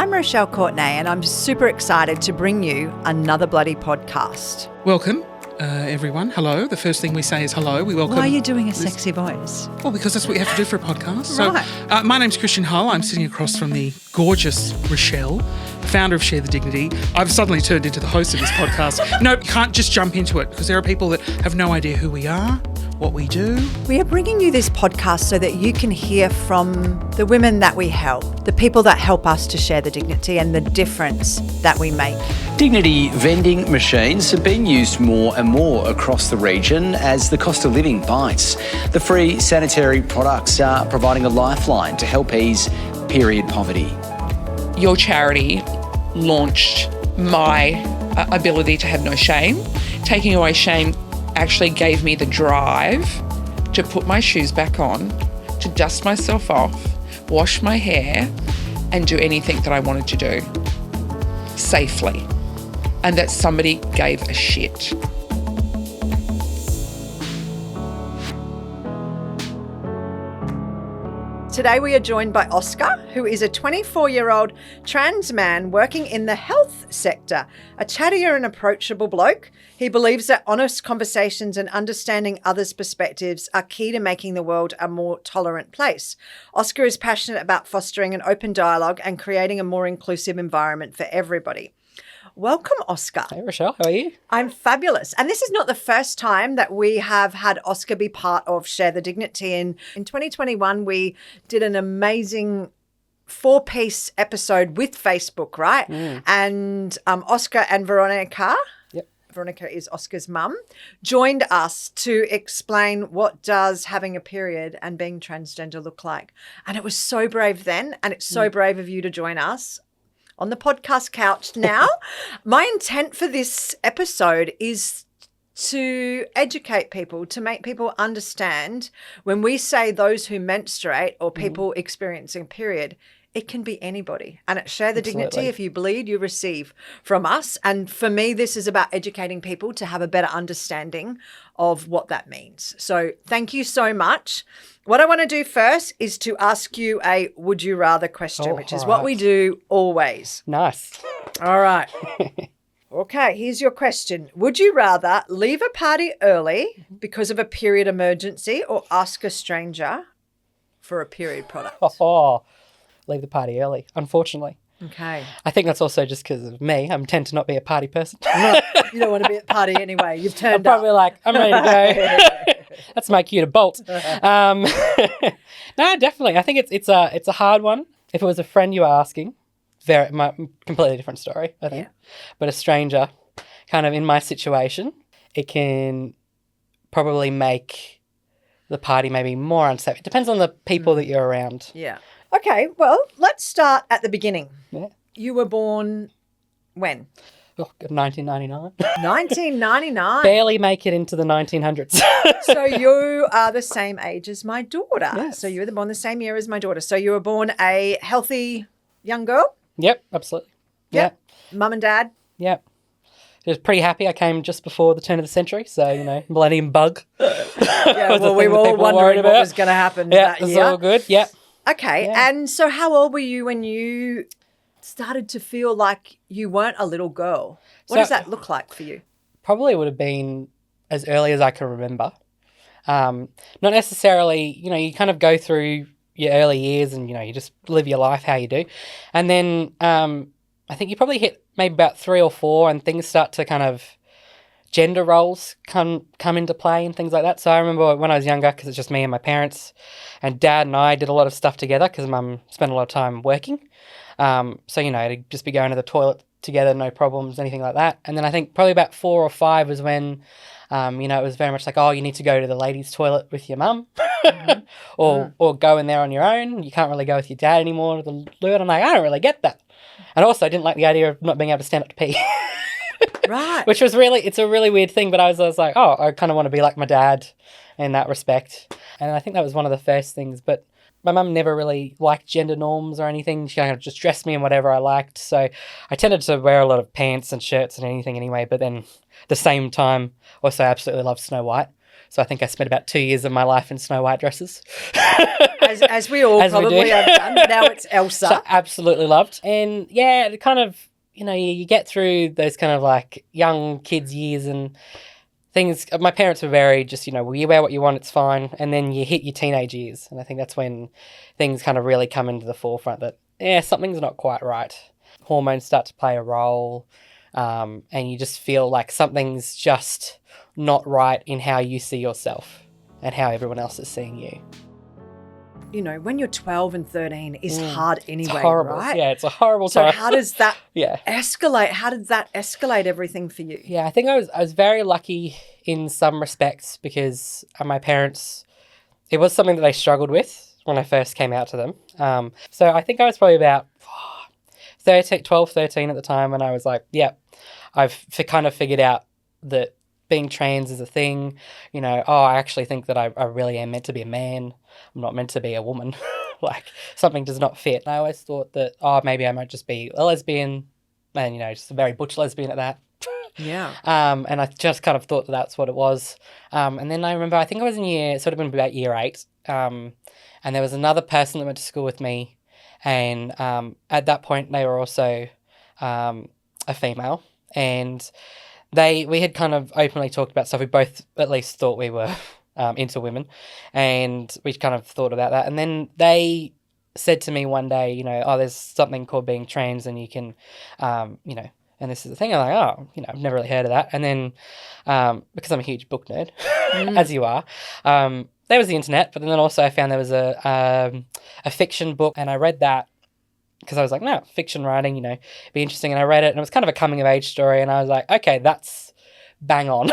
I'm Rochelle Courtenay, and I'm super excited to bring you another bloody podcast. Welcome, everyone. Hello. The first thing we say is hello. We welcome. Why are you doing a sexy voice? Well, because that's what you have to do for a podcast. Right. So, my name's Christian Hull. I'm sitting across from the gorgeous Rochelle, founder of Share the Dignity. I've suddenly turned into the host of this podcast. No, you can't just jump into it because there are people that have no idea who we are, what we do. We are bringing you this podcast so that you can hear from the women that we help, the people that help us to share the dignity and the difference that we make. Dignity vending machines have been used more and more across the region as the cost of living bites. The free sanitary products are providing a lifeline to help ease period poverty. Your charity launched my ability to have no shame. Taking away shame actually gave me the drive to put my shoes back on, to dust myself off, wash my hair, and do anything that I wanted to do safely. And that somebody gave a shit. Today we are joined by Oscar, who is a 24-year-old trans man working in the health sector, a chattier and approachable bloke. He believes that honest conversations and understanding others' perspectives are key to making the world a more tolerant place. Oscar is passionate about fostering an open dialogue and creating a more inclusive environment for everybody. Welcome, Oscar. Hey, Rochelle. How are you? I'm fabulous. And this is not the first time that we have had Oscar be part of Share the Dignity. In 2021, we did an amazing 4-piece episode with Facebook, right? And Oscar and Veronica, Veronica is Oscar's mum, joined us to explain what does having a period and being transgender look like. And it was so brave then, and it's so brave of you to join us on the podcast couch now. My intent for this episode is to educate people, to make people understand when we say those who menstruate or people experiencing a period, it can be anybody. And at Share the Dignity, if you bleed, you receive from us. And for me, this is about educating people to have a better understanding of what that means. So thank you so much. What I want to do first is to ask you a would you rather question, which is what we do always. Nice. All right. Okay, here's your question. Would you rather leave a party early because of a period emergency or ask a stranger for a period product? Leave the party early, unfortunately. Okay. I think that's also just because of me. I tend to not be a party person. You don't want to be at the party anyway. You've turned I'm probably up. like, I'm ready to go. Let's make you to bolt. No, definitely. I think it's a hard one. If it was a friend you were asking, completely different story, I think. Yeah. But a stranger, kind of in my situation, it can probably make the party maybe more unsafe. It depends on the people that you're around. Yeah. Okay, well, let's start at the beginning. Yeah. You were born when? 1999. 1999. Barely make it into the 1900s. So you are the same age as my daughter. Yes. So you were born the same year as my daughter. So you were born a healthy young girl? Yep, absolutely. Yep. Mum and dad? Yep. I was pretty happy. I came just before the turn of the century, so, millennium bug. Yeah, well, we were all wondering what was going to happen that year. Yeah, it's all good. Yep. Okay, Yeah. And so how old were you when you started to feel like you weren't a little girl? What does that look like for you? Probably would have been as early as I can remember. Not necessarily, you kind of go through your early years and, you just live your life how you do. And then I think you probably hit maybe about 3 or 4 and things start to kind of gender roles come into play and things like that. So I remember when I was younger, because it's just me and my parents, and Dad and I did a lot of stuff together because Mum spent a lot of time working. So, to just be going to the toilet together, no problems, anything like that. And then I think probably about 4 or 5 was when, it was very much like, you need to go to the ladies' toilet with your mum or go in there on your own. You can't really go with your dad anymore to the loo. And I'm like, I don't really get that. And also I didn't like the idea of not being able to stand up to pee. Right. Which was it's a really weird thing, but I was like, I kind of want to be like my dad in that respect. And I think that was one of the first things. But my mum never really liked gender norms or anything. She kind of just dressed me in whatever I liked. So I tended to wear a lot of pants and shirts and anything anyway. But then at the same time, also absolutely loved Snow White. So I think I spent about 2 years of my life in Snow White dresses. as we all As we probably do. have done. Now it's Elsa. So absolutely loved. And yeah, it kind of, you get through those kind of like young kids' years and things. My parents were very just, well, you wear what you want, it's fine. And then you hit your teenage years. And I think that's when things kind of really come into the forefront that, something's not quite right. Hormones start to play a role. And you just feel like something's just not right in how you see yourself and how everyone else is seeing you. When you're 12 and 13 is hard anyway, It's horrible. right? Yeah, it's a horrible So time. how does that Yeah. escalate? How did that escalate everything for you? Yeah, I think I was very lucky in some respects because my parents, it was something that they struggled with when I first came out to them. So I think I was probably about 12, 13 at the time, and I was like, I've kind of figured out that being trans is a thing. I actually think that I really am meant to be a man. I'm not meant to be a woman. Like, something does not fit. I always thought that, maybe I might just be a lesbian and, just a very butch lesbian at that. Yeah. And I just kind of thought that that's what it was. And then I remember, I think I was it sort of been about year 8. And there was another person that went to school with me. And at that point, they were also a female. And we had kind of openly talked about stuff. We both at least thought we were into women. And we kind of thought about that. And then they said to me one day, there's something called being trans and you can, and this is the thing. I'm like, I've never really heard of that. And then because I'm a huge book nerd, as you are, there was the internet. But then also I found there was a fiction book and I read that. Because I was like, no, fiction writing, be interesting. And I read it and it was kind of a coming of age story. And I was like, okay, that's bang on.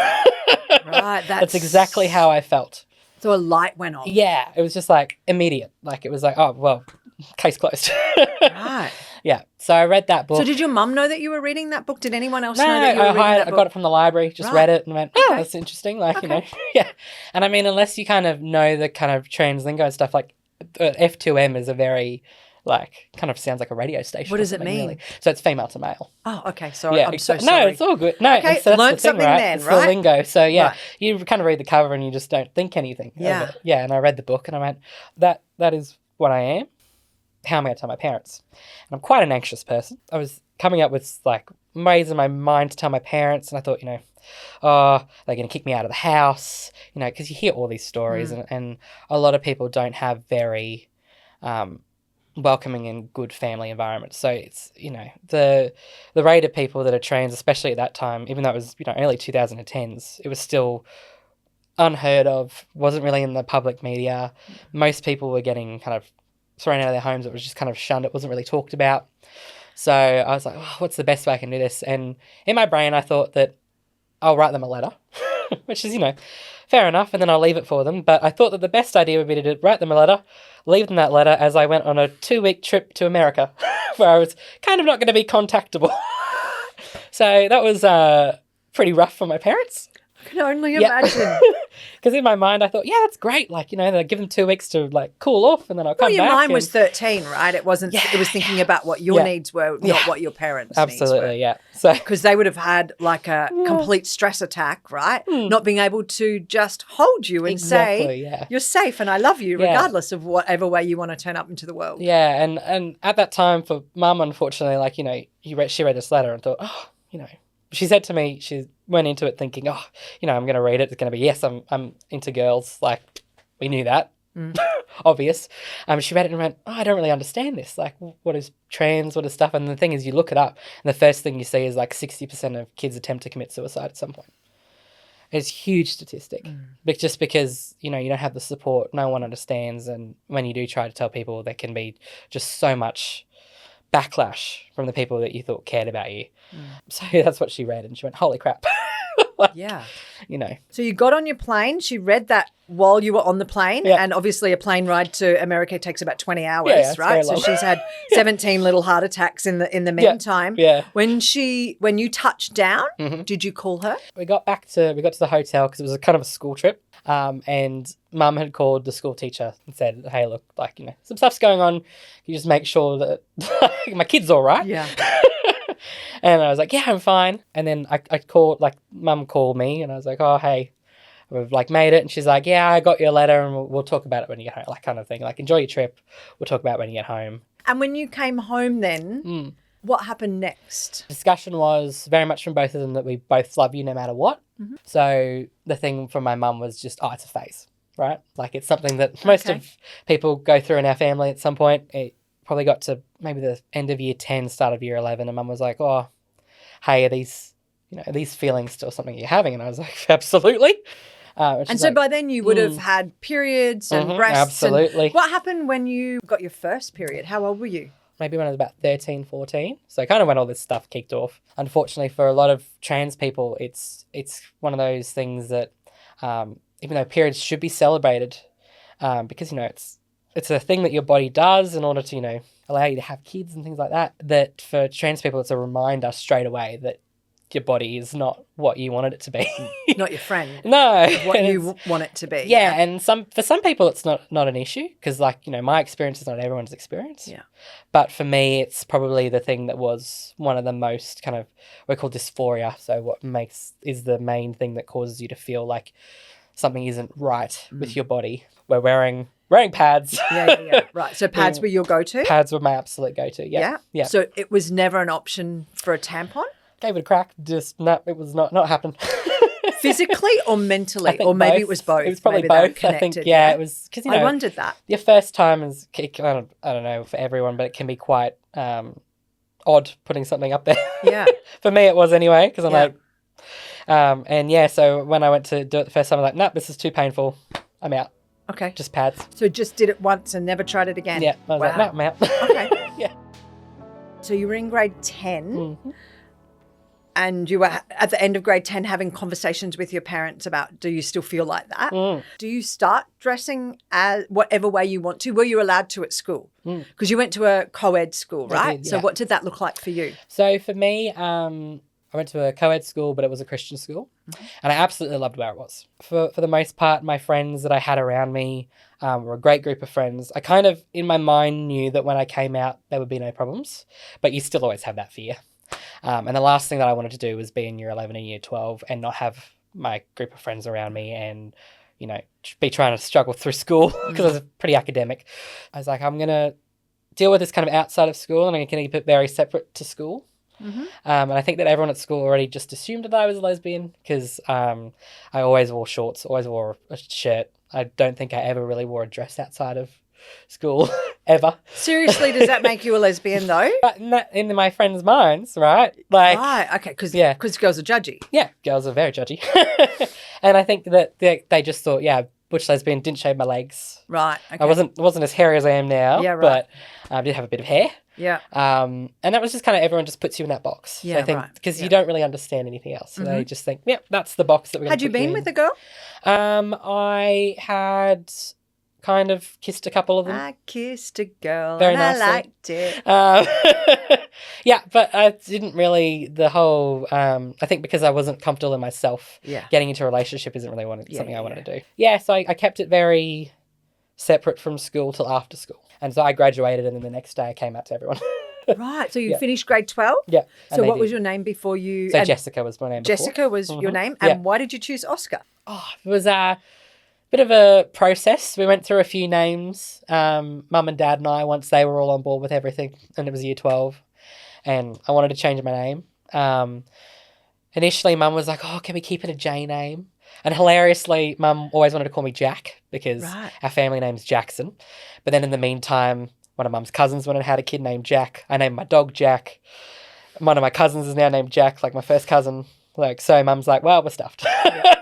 Right. That's exactly how I felt. So a light went on. Yeah. It was just like immediate. Like it was like, oh, well, case closed. Right. Yeah. So I read that book. So did your mum know that you were reading that book? Did anyone else No, know that you were reading that I book? got it from the library, just Right. read it and went, oh, Okay. that's interesting. Like, Okay. Yeah. And I mean, unless you kind of know the kind of trans lingo and stuff, like F2M is a very, like, kind of sounds like a radio station. What or does it something, mean? Really. So it's female to male. Oh, okay. Sorry. Yeah, I'm so No, sorry. it's all good. No, Okay, so that's learnt the thing, something right? then, it's right? the lingo. So yeah, Right. you kind of read the cover and you just don't think anything. Yeah. Of it. Yeah. And I read the book and I went, that is what I am. How am I going to tell my parents? And I'm quite an anxious person. I was coming up with like ways in my mind to tell my parents, and I thought, they're going to kick me out of the house, because you hear all these stories, and a lot of people don't have very welcoming and good family environments. So it's, the rate of people that are trans, especially at that time, even though it was, early 2010s, it was still unheard of, wasn't really in the public media. Most people were getting kind of thrown out of their homes. It was just kind of shunned. It wasn't really talked about. So I was like, what's the best way I can do this? And in my brain, I thought that I'll write them a letter, which is, fair enough, and then I'll leave it for them. But I thought that the best idea would be to write them a letter, leave them that letter as I went on a 2-week trip to America, where I was kind of not going to be contactable. So that was pretty rough for my parents. I can only imagine. Because in my mind, I thought, yeah, that's great. Like, they'll give them 2 weeks to like cool off and then I'll come Well, your back. mind was 13, right? It wasn't. It was thinking about what your needs were, not what your parents' needs were. Absolutely, yeah. So Because they would have had like a complete stress attack, right? Not being able to just hold you and Exactly, say, yeah. you're safe and I love you, Yeah. regardless of whatever way you want to turn up into the world. yeah, and at that time for Mum, unfortunately, like, she read this letter and thought, she said to me, she went into it thinking, I'm going to read it. It's going to be, yes, I'm into girls. Like, we knew that. Obvious. She read it and went, I don't really understand this. Like, what is trans? What is stuff? And the thing is, you look it up, and the first thing you see is like 60% of kids attempt to commit suicide at some point. It's a huge statistic. But just because, you don't have the support, no one understands. And when you do try to tell people, there can be just so much backlash from the people that you thought cared about you. So that's what she read, and she went, holy crap. Like, Yeah. So you got on your plane. She read that while you were on the plane. Yeah. And obviously a plane ride to America takes about 20 hours, Yeah, it's right? very So long. she's had 17 little heart attacks in the meantime. yeah. When you touched down, did you call her? we got to the hotel because it was a kind of a school trip. And Mum had called the school teacher and said, hey, look, like, some stuff's going on. Can you just make sure that my kid's all right? Yeah. And I was like, yeah, I'm fine. And then I called, like, Mum called me and I was like, oh, hey, we've like made it. And she's like, yeah, I got your letter and we'll talk about it when you get home, like kind of thing. Like, enjoy your trip. We'll talk about it when you get home. And when you came home then, what happened next? Discussion was very much from both of them that we both love you no matter what. So the thing from my mum was just, it's a phase, right? Like, it's something that most of people go through in our family at some point. It probably got to maybe the end of year 10, start of year 11, and mum was like, oh, hey, are these feelings still something you're having? And I was like, absolutely. And so by then you would have had periods and breasts. Absolutely. And what happened when you got your first period? How old were you? Maybe when I was about 13, 14. So kind of when all this stuff kicked off. Unfortunately, for a lot of trans people, it's one of those things that even though periods should be celebrated, because, it's a thing that your body does in order to, allow you to have kids and things like that, that for trans people, it's a reminder straight away that your body is not what you wanted it to be. Not your friend. No. What you want it to be. Yeah, and for some people it's not an issue because, my experience is not everyone's experience. Yeah. But for me, it's probably the thing that was one of the most kind of, we call dysphoria. So what is the main thing that causes you to feel like something isn't right with your body. We're wearing pads. Yeah. Right. So pads were your go-to? Pads were my absolute go-to. Yeah. So it was never an option for a tampon? Gave it a crack. Just no, it was not happening. Physically or mentally? Or maybe it was both. It was probably maybe both. I think, it was because, I wondered that. Your first time is, I don't know for everyone, but it can be quite odd putting something up there. Yeah. For me, it was anyway, because I'm like, so when I went to do it the first time, I'm like, nope, this is too painful. I'm out. Okay. Just pads. So just did it once and never tried it again? Yeah. I was like, no, I'm out. Okay. Yeah. So you were in grade 10 and you were at the end of grade 10 having conversations with your parents about, do you still feel like that? Do you start dressing as whatever way you want to? Were you allowed to at school? Because you went to a co-ed school, right? did, So yeah. what did that look like for you? So for me, I went to a co-ed school, but it was a Christian school. And I absolutely loved where it was. For the most part, my friends that I had around me were a great group of friends. I kind of, in my mind, knew that when I came out, there would be no problems. But you still always have that fear. And the last thing that I wanted to do was be in year 11 and year 12 and not have my group of friends around me and, be trying to struggle through school because I was pretty academic. I was like, I'm going to deal with this kind of outside of school and I'm going to keep it very separate to school. And I think that everyone at school already just assumed that I was a lesbian because I always wore shorts, always wore a shirt. I don't think I ever really wore a dress outside of school, ever. Seriously, does that make you a lesbian though? But in my friends' minds, right? Like, right, okay, because girls are judgy. Yeah, girls are very judgy. And I think that they just thought, butch lesbian, didn't shave my legs. Right, okay. I wasn't as hairy as I am now, Yeah, right. but I did have a bit of hair. Yeah. And that was just kind of everyone just puts you in that box. Yeah, so I think, right. because you don't really understand anything else. So they just think, that's the box that we're going to Had you been with a girl? I had kind of kissed a couple of them. I kissed a girl Very and nicely. I liked it. But I didn't really, the whole, I think because I wasn't comfortable in myself, getting into a relationship isn't really something I wanted to do. Yeah, so I kept it very separate from school till after school. And so I graduated and then the next day I came out to everyone. Right, so you finished grade 12? Yeah. So what was your name before you... So Jessica was my name before. Jessica was your name? And why did you choose Oscar? Oh, it was a bit of a process. We went through a few names, Mum and Dad and I, once they were all on board with everything, and it was year 12. And I wanted to change my name. Initially, Mum was like, oh, can we keep it a J name? And hilariously, Mum always wanted to call me Jack because our family name's Jackson. But then in the meantime, one of Mum's cousins went and had a kid named Jack. I named my dog Jack. One of my cousins is now named Jack, like my first cousin. So Mum's like, well, we're stuffed.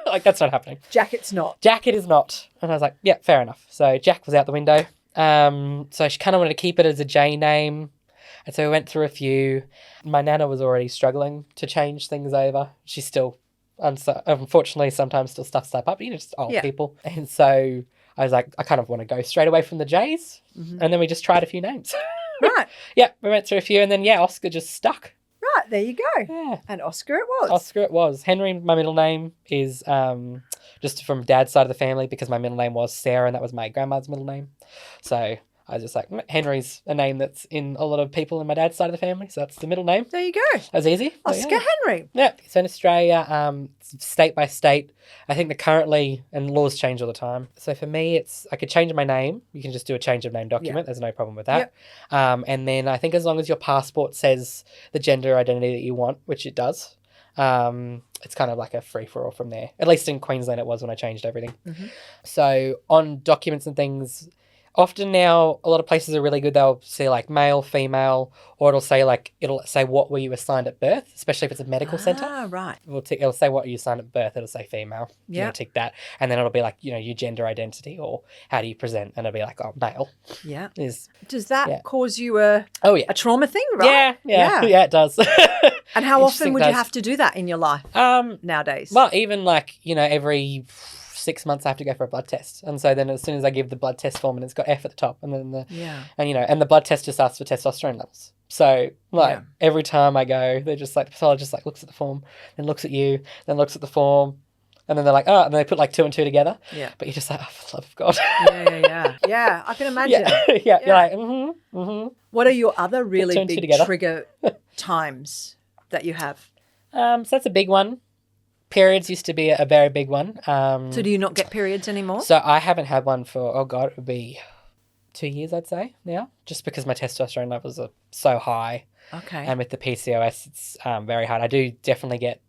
Like, that's not happening. Jack, it's not. Jack, it is not. And I was like, yeah, fair enough. So Jack was out the window. So she kind of wanted to keep it as a J name. And so we went through a few. My nana was already struggling to change things over. She's still, unfortunately, sometimes still stuff up, just old people. And so I was like, I kind of want to go straight away from the J's. And then we just tried a few names. Right. Yeah, we went through a few and then, Oscar just stuck. Right, there you go. Yeah. And Oscar it was. Oscar it was. Henry, my middle name, is just from Dad's side of the family because my middle name was Sarah and that was my grandma's middle name. So I was just like, Henry's a name that's in a lot of people in my dad's side of the family, so that's the middle name. There you go. That was easy. But Oscar Henry. Yeah. So in Australia, state by state, I think that currently, and laws change all the time. So for me, I could change my name. You can just do a change of name document. There's no problem with that. And then I think as long as your passport says the gender identity that you want, which it does, it's kind of like a free-for-all from there. At least in Queensland it was when I changed everything. So on documents and things, often now a lot of places are really good. They'll say like male, female, or it'll say what were you assigned at birth, especially if it's a medical centre. Ah, right. It'll say what you assigned at birth. It'll say female. Yeah. You tick that. And then it'll be like, your gender identity or how do you present? And it'll be like, oh, male. Yeah. Yeah. Does that cause you a trauma thing, right? Yeah, it does. And how often would you have to do that in your life nowadays? Well, even every 6 months I have to go for a blood test. And so then as soon as I give the blood test form and it's got F at the top and then and the blood test just asks for testosterone levels. So every time I go, they're just like, the pathologist looks at the form, then looks at you, then looks at the form, and then they're like, oh, and they put like 2 and 2 together. Yeah. But you're just like, oh, for the love of God. Yeah, I can imagine. You're like, What are your other really two and two big together. trigger times that you have? So that's a big one. Periods used to be a very big one. So do you not get periods anymore? So I haven't had one for, it would be 2 years, I'd say, now, just because my testosterone levels are so high. Okay. And with the PCOS, it's very hard. I do definitely get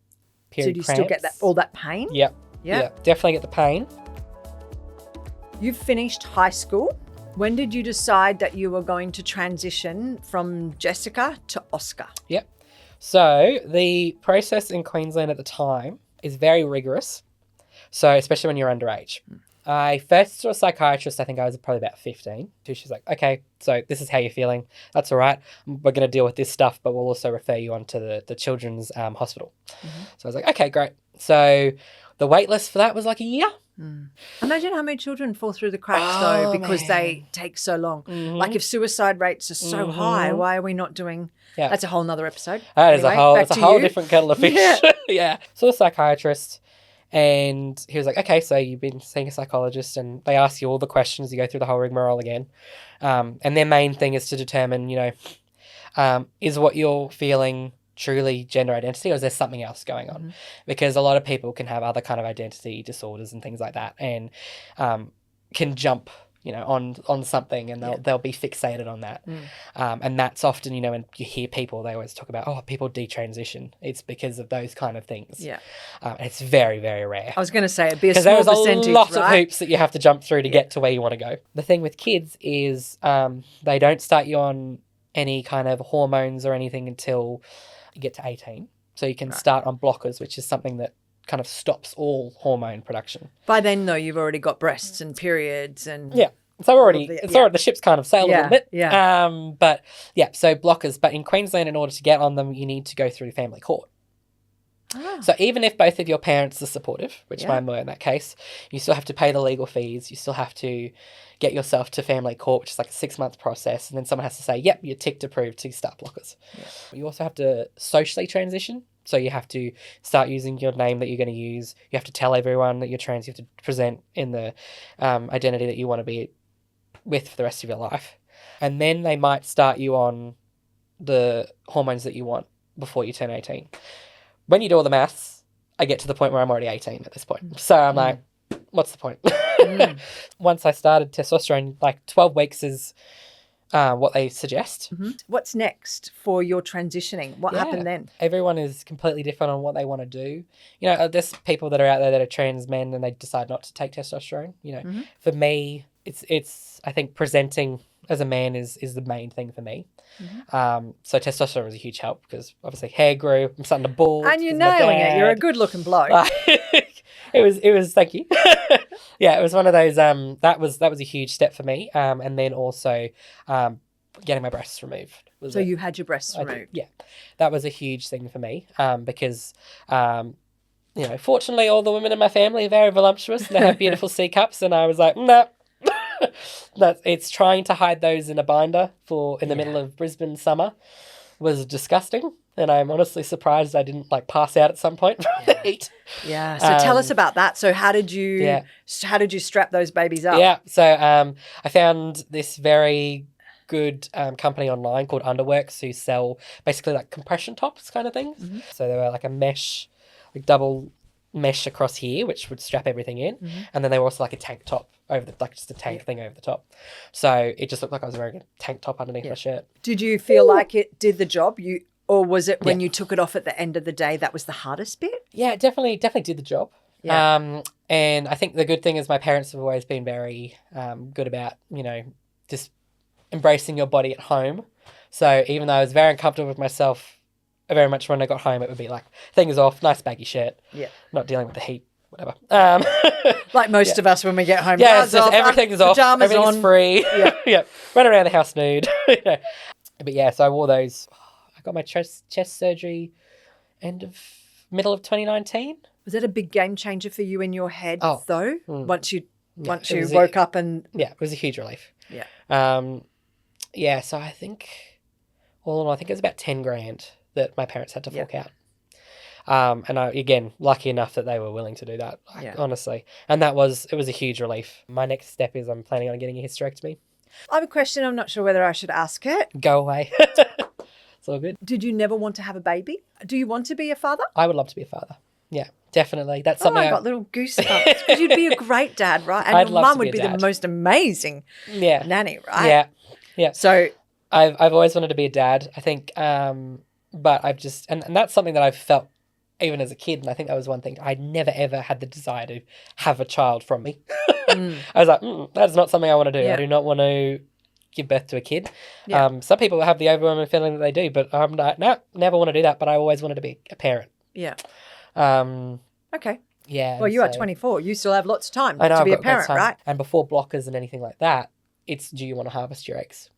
period So do you cramps. still get all that pain? Yep. Yeah. Definitely get the pain. You've finished high school. When did you decide that you were going to transition from Jessica to Oscar? Yep. So the process in Queensland at the time is very rigorous. So especially when you're underage. I first saw a psychiatrist, I think I was probably about 15. She's like, okay, so this is how you're feeling. That's all right. We're going to deal with this stuff, but we'll also refer you on to the children's hospital. So I was like, okay, great. So the wait list for that was like a year. Imagine how many children fall through the cracks though because they take so long. Like if suicide rates are so high, why are we not doing... That's a whole nother episode. That is anyway, a whole different kettle of fish. Yeah. So the psychiatrist, and he was like, okay, so you've been seeing a psychologist and they ask you all the questions, you go through the whole rigmarole again. And their main thing is to determine, is what you're feeling truly gender identity or is there something else going on? Because a lot of people can have other kind of identity disorders and things like that and can jump on something and they'll be fixated on that. And that's often, when you hear people, they always talk about, people detransition. It's because of those kind of things. Yeah. It's very, very rare. I was going to say it'd be a small percentage, there's a lot of hoops that you have to jump through to get to where you want to go. The thing with kids is they don't start you on any kind of hormones or anything until you get to 18. So you can start on blockers, which is something that kind of stops all hormone production. By then, though, you've already got breasts and periods and... Yeah. So already the ship's kind of sailed a little bit. Yeah. So blockers. But in Queensland, in order to get on them, you need to go through family court. So even if both of your parents are supportive, which mine were in that case, you still have to pay the legal fees. You still have to get yourself to family court, which is like a 6-month process. And then someone has to say, yep, you're ticked approved to start blockers. Yeah. You also have to socially transition. So you have to start using your name that you're going to use. You have to tell everyone that you're trans. You have to present in the identity that you want to be with for the rest of your life. And then they might start you on the hormones that you want before you turn 18. When you do all the maths, I get to the point where I'm already 18 at this point. So I'm like, what's the point? Once I started testosterone, like 12 weeks is what they suggest. What's next for your transitioning? What happened then? Everyone is completely different on what they want to do. There's people that are out there that are trans men and they decide not to take testosterone. For me, it's I think presenting as a man is the main thing for me. So testosterone was a huge help because obviously hair grew. I'm starting to bald. And you're nailing it. You're a good looking bloke. It was thank you. It was one of those that was a huge step for me. And then also getting my breasts removed. So you had your breasts removed? Yeah. That was a huge thing for me because fortunately all the women in my family are very voluptuous and they have beautiful C cups and I was like, no. It's trying to hide those in a binder in the middle of Brisbane summer. was disgusting. And I'm honestly surprised I didn't like pass out at some point from the heat. Yeah. So tell us about that. So how did you Yeah. strap those babies up? Yeah. So I found this very good company online called Underworks who sell basically like compression tops kind of things. So they were like a mesh, like double mesh across here, which would strap everything in. And then they were also like a tank top over the, like just a tank thing over the top. So it just looked like I was wearing a tank top underneath my shirt. Did you feel like it did the job? Or was it when you took it off at the end of the day that was the hardest bit? Yeah, it definitely did the job. Yeah. And I think the good thing is my parents have always been very good about, just embracing your body at home. So even though I was very uncomfortable with myself, very much when I got home, it would be like, thing is off, nice baggy shirt. Yeah. Not dealing with the heat, whatever. Like most of us when we get home. Yeah, Gloves it's just off, everything is off. pajamas Everything's on. free. Yeah. Yeah. Run around the house nude. But yeah, so I wore those. I got my chest surgery middle of 2019. Was that a big game changer for you in your head, though? Once you was woke up and Yeah, it was a huge relief. yeah, Yeah, so I think all in all, I think it was about 10 grand that my parents had to fork out. And I, again, lucky enough that they were willing to do that, honestly. And it was a huge relief. My next step is I'm planning on getting a hysterectomy. I have a question. I'm not sure whether I should ask it. Go away. It's all good. Did you never want to have a baby? Do you want to be a father? I would love to be a father. Yeah, definitely. That's Oh, something I got little goosebumps because you'd be a great dad, right? And I'd your love mum to would be be a the dad. most amazing Yeah. nanny, right? Yeah. Yeah. So I've always wanted to be a dad, I think, but I've just, and that's something that I've felt even as a kid, and I think that was one thing. I never, ever had the desire to have a child from me. I was like, that's not something I want to do. Yeah. I do not want to give birth to a kid. Yeah. Some people have the overwhelming feeling that they do, but I'm not, no, never want to do that, but I always wanted to be a parent. yeah, Um, okay. yeah. Well, and you are so- 24. You still have lots of time I know, to I've be a got parent, time. right? And before blockers and anything like that, it's do you want to harvest your eggs?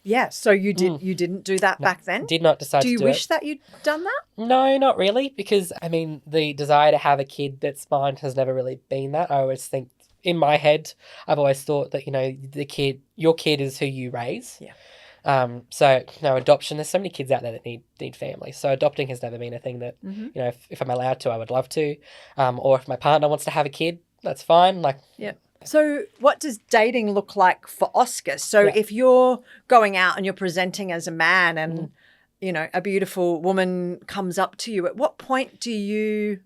Yeah. So you didn't do that back then. Did not decide Do you to do wish it. that you'd done that? No, not really, because I mean the desire to have a kid that's mine has never really been that. I always think in my head, I've always thought that your kid is who you raise. Yeah. So adoption. There's so many kids out there that need families. So adopting has never been a thing that if I'm allowed to, I would love to. Or if my partner wants to have a kid, that's fine. Like Yeah. So what does dating look like for Oscar? So if you're going out and you're presenting as a man and, a beautiful woman comes up to you, at what point do you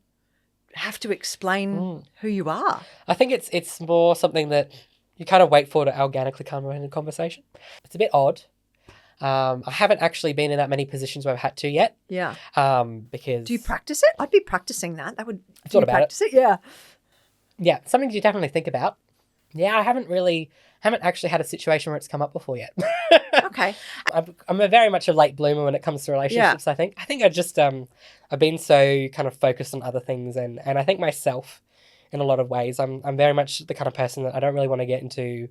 have to explain who you are? I think it's more something that you kind of wait for to organically come in a conversation. It's a bit odd. I haven't actually been in that many positions where I've had to yet. Yeah. Because Do you practice it? I'd be practicing that. That would thought you about it. practice it? Yeah. yeah, something you definitely think about. Yeah, I haven't actually had a situation where it's come up before yet. Okay. I'm very much a late bloomer when it comes to relationships. I think I just I've been so kind of focused on other things, and I think myself in a lot of ways. I'm very much the kind of person that I don't really want to get into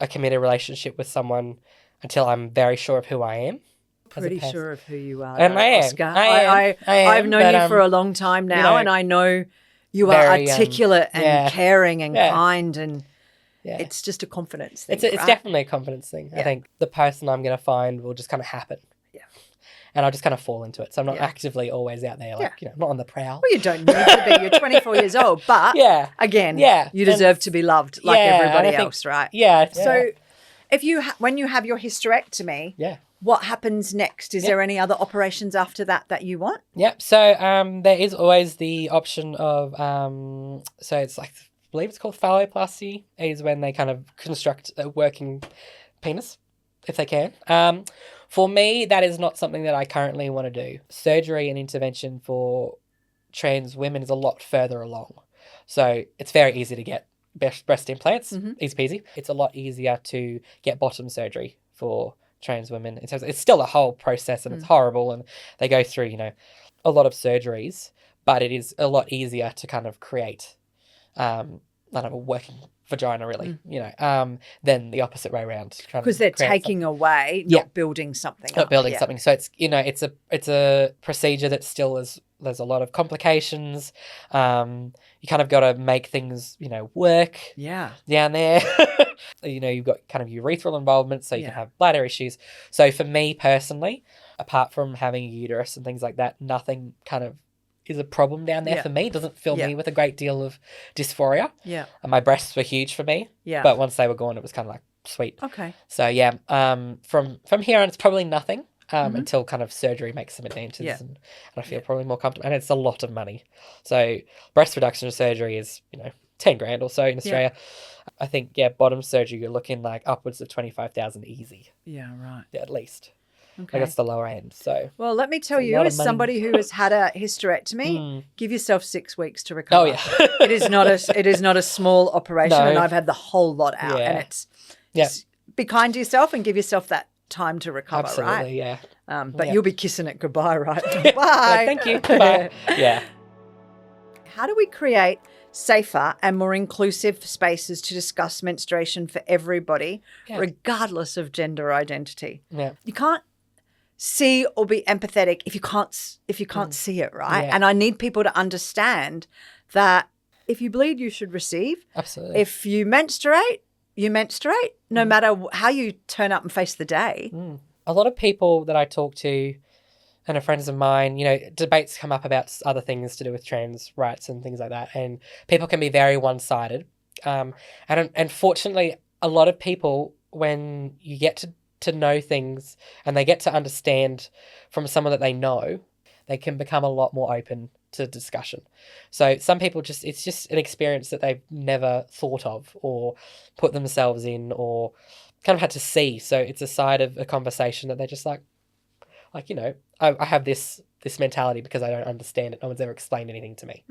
a committed relationship with someone until I'm very sure of who I am. as a Pretty person. sure of who you are. And though, I am. Oscar. I am. I've known But, you for a long time now, and I know you are very, articulate and caring and yeah. kind, and Yeah. it's just a confidence thing. It's right? definitely a confidence thing. I think the person I'm going to find will just kind of happen. Yeah. And I'll just kind of fall into it. So I'm not Yeah. actively always out there, like, not on the prowl. Well, you don't need to be. You're 24 years old, but Yeah. again, Yeah. you deserve to be loved like Yeah, and everybody I think- else, right? Yeah. So, if you when you have your hysterectomy, Yeah. what happens next? Is there any other operations after that you want? Yep. So there is always the option of so it's like I believe it's called phalloplasty, is when they kind of construct a working penis, if they can. For me, that is not something that I currently want to do. Surgery and intervention for trans women is a lot further along. So it's very easy to get breast implants, easy peasy. It's a lot easier to get bottom surgery for trans women. It's still a whole process and it's horrible, and they go through, a lot of surgeries, but it is a lot easier to kind of create a working vagina, really, than the opposite way around. Because they're taking away, not building something. Not up. building Yeah. something. So it's a procedure that still there's a lot of complications. You kind of got to make things, work Yeah. down there. You've got kind of urethral involvement, so you can have bladder issues. So for me personally, apart from having a uterus and things like that, nothing kind of is a problem down there Yeah. for me. It doesn't fill Yeah. me with a great deal of dysphoria. Yeah. And my breasts were huge for me. Yeah. But once they were gone, it was kind of like sweet. Okay. So yeah, from here on, it's probably nothing until kind of surgery makes some advances, Yeah. and I feel probably more comfortable. And it's a lot of money. So breast reduction surgery is 10 grand or so in Australia. I think bottom surgery you're looking like upwards of 25,000 easy, Yeah, right. at least. Okay. Like that's the lower end. So Well, let me tell It's a you, lot of as money. somebody who has had a hysterectomy, give yourself 6 weeks to recover. oh yeah, It is not a small operation, No. and I've had the whole lot out. Yeah. And it's Yeah. just be kind to yourself and give yourself that time to recover, absolutely, right? yeah. But Yeah. you'll be kissing it goodbye, right? Like, Bye. thank you. Bye. Yeah. How do we create safer and more inclusive spaces to discuss menstruation for everybody, Yeah. regardless of gender identity? Yeah. You can't see or be empathetic if you can't see it, right? Yeah. And I need people to understand that if you bleed, you should receive. Absolutely. If you menstruate, no matter how you turn up and face the day. A lot of people that I talk to and are friends of mine, debates come up about other things to do with trans rights and things like that. And people can be very one-sided. And fortunately, a lot of people, when you get to know things and they get to understand from someone that they know, they can become a lot more open to discussion. So some people it's just an experience that they've never thought of or put themselves in or kind of had to see. So it's a side of a conversation that they're just like, I have this mentality because I don't understand it. No one's ever explained anything to me.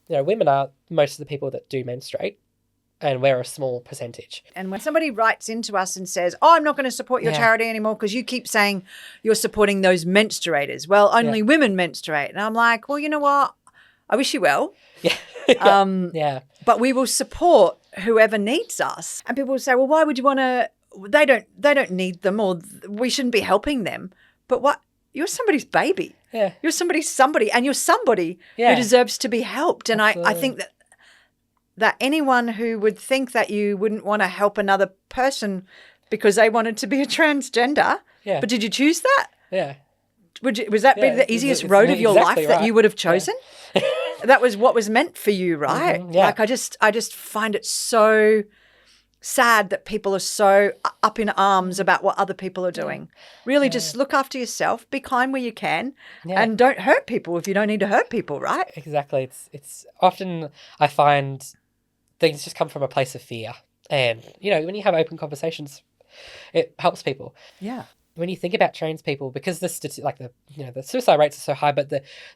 Women are most of the people that do menstruate, and we're a small percentage. And when somebody writes into us and says, "Oh, I'm not going to support your Yeah. charity anymore because you keep saying you're supporting those menstruators." Well, only women menstruate. And I'm like, well, you know what? I wish you well. Yeah. Yeah. But we will support whoever needs us. And people will say, well, why would you want to? They don't need them, or we shouldn't be helping them. But what? You're somebody's baby. Yeah. You're somebody, and you're somebody Yeah. who deserves to be helped. And I Absolutely. think that anyone who would think that you wouldn't want to help another person because they wanted to be a transgender, Yeah. but did you choose that? Yeah. Was that be Yeah, the easiest it's road of your exactly life that right. you would have chosen? That was what was meant for you, right? yeah. Like I just find it so sad that people are so up in arms about what other people are doing. Really just look after yourself, be kind where you can, and don't hurt people if you don't need to hurt people, right? Exactly. It's often I find things just come from a place of fear. And, when you have open conversations, it helps people. Yeah. When you think about trans people, because the suicide rates are so high, but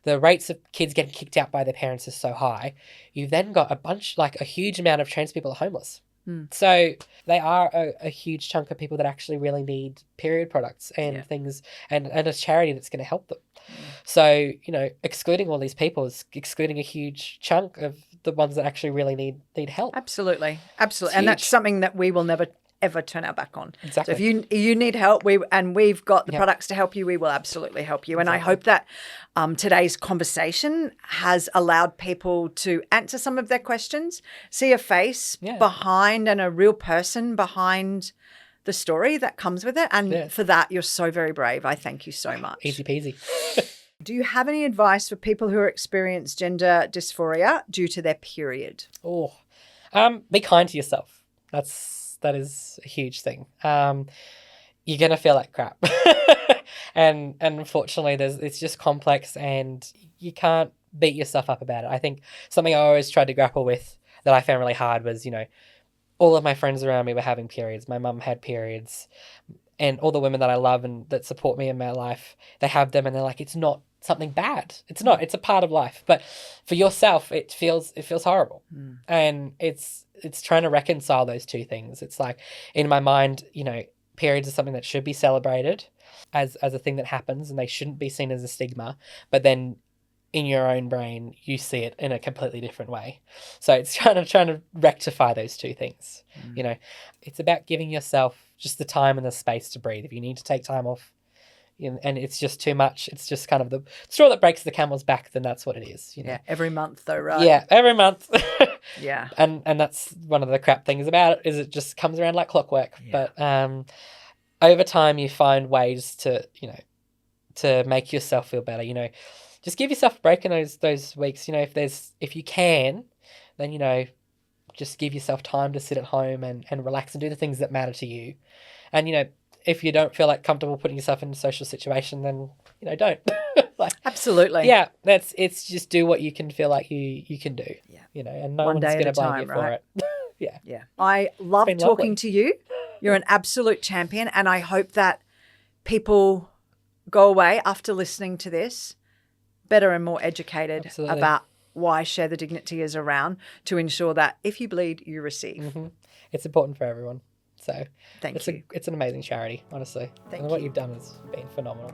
the rates of kids getting kicked out by their parents is so high, you've then got a huge amount of trans people are homeless. So they are a huge chunk of people that actually really need period products and things and a charity that's going to help them. So, excluding all these people is excluding a huge chunk of the ones that actually really need help. Absolutely. It's And that's huge. something that we will never ever turn our back on. Exactly. So if you need help, we've got the products to help you, we will absolutely help you. And I hope that today's conversation has allowed people to answer some of their questions, see a face behind and a real person behind the story that comes with it. And for that, you're so very brave. I thank you so much. Easy peasy. Do you have any advice for people who experience gender dysphoria due to their period? Be kind to yourself. That is a huge thing. You're gonna feel like crap, and unfortunately, it's just complex, and you can't beat yourself up about it. I think something I always tried to grapple with that I found really hard was, all of my friends around me were having periods. My mum had periods, and all the women that I love and that support me in my life, they have them, and they're like, it's not something bad. It's not. It's a part of life. But for yourself, it feels horrible, and it's trying to reconcile those two things. It's like, in my mind, periods are something that should be celebrated as a thing that happens, and they shouldn't be seen as a stigma. But then in your own brain, you see it in a completely different way. So it's trying to rectify those two things. It's about giving yourself just the time and the space to breathe. If you need to take time off, and it's just too much, it's just kind of the straw that breaks the camel's back, then that's what it is. Yeah, every month though, right? Yeah, every month. Yeah. And that's one of the crap things about it, is it just comes around like clockwork. Yeah. But over time you find ways to, to make yourself feel better. Just give yourself a break in those weeks. If you can, then just give yourself time to sit at home and relax and do the things that matter to you. And if you don't feel like comfortable putting yourself in a social situation, then don't. Absolutely. Yeah, it's just do what you can feel like you can do. Yeah. And no One one's day at going a to blame time, you for right? it. Yeah. Yeah. I love been talking lovely. to you. You're an absolute champion. And I hope that people go away after listening to this better and more educated Absolutely. about why Share the Dignity is around, to ensure that if you bleed, you receive. Mm-hmm. It's important for everyone. So Thank you. It's an amazing charity, honestly. Thank and what you. you've done has been phenomenal.